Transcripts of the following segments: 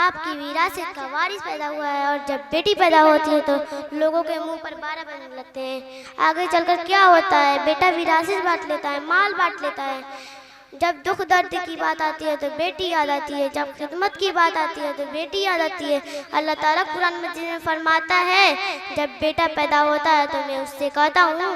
बाप की विरासत का वारिस पैदा हुआ है, और जब बेटी पैदा होती है तो लोगों के मुंह पर 12 बनने लगते हैं। आगे चलकर क्या होता है, बेटा विरासत बांट लेता है, माल बांट लेता है। जब दुख दर्द की बात आती है तो बेटी याद आती है, जब खिदमत की बात आती है तो बेटी याद आती है। अल्लाह ताला कुरान मजीद में फरमाता है, जब बेटा पैदा होता है तो मैं उससे कहता हूँ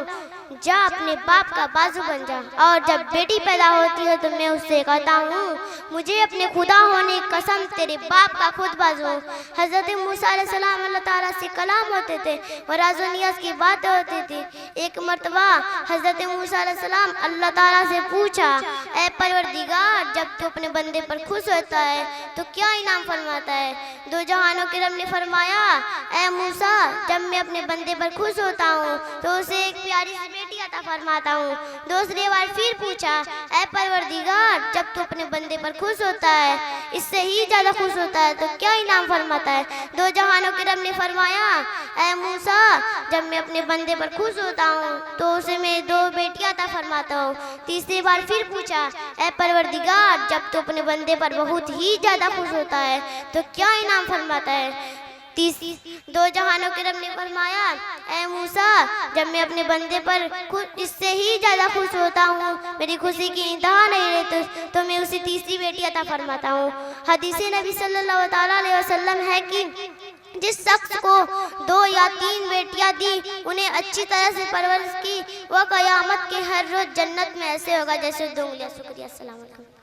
जा अपने बाप का बाजू बन जा, और जब बेटी पैदा होती है तो मैं उससे कहता हूँ मुझे अपने खुदा होने की कसम तेरे बाप का खुद बाजू। हज़रत मूसा अलैहिस्सलाम अल्लाह ताला से कलाम होते थे और राज़ व नियाज़ की बातें होती थी। एक मर्तबा हज़रत मूसा अलैहिस्सलाम अल्लाह ताला से पूछा, ऐ परवरदिगार, जब तू अपने बंदे पर खुश होता है तो क्या इनाम फरमाता है? दो जहानों के रब ने फरमाया, ऐ मूसा, जब मैं अपने बंदे पर खुश होता हूँ तो उसे एक प्यारी सी बेटी अता फरमाता हूँ। दूसरी बार फिर पूछा, ऐ परवरदिगार, जब तू अपने बंदे पर खुश होता है, इससे ही ज्यादा खुश होता है तो क्या इनाम फरमाता है? दो जहानों के रब ने फरमाया, ऐ मूसा, जब मैं अपने बंदे पर खुश होता हूँ तो उसे मैं 2 बेटियां अता फरमाता हूँ। तीसरी बार फिर पूछा, ऐ परवरदिगार, जब तू अपने बंदे पर बहुत ही ज्यादा खुश होता है तो क्या इनाम फरमाता है? दो जहानों के रब ने फरमाया, ऐ मूसा, जब मैं अपने बंदे पर इससे ही ज्यादा खुश होता हूँ, मेरी खुशी की इंतहा नहीं रहती तो मैं उसे तीसरी बेटी अता फरमाता हूँ। हदीस नबी सल्लल्लाहु अलैहि वसल्लम है कि जिस शख्स को 2 या 3 बेटियां दी, उन्हें अच्छी तरह से परवरिश की, वह क़यामत के हर रोज जन्नत में ऐसे होगा जैसे 2 उंगलियां। शुक्रिया। अस्सलाम वालेकुम।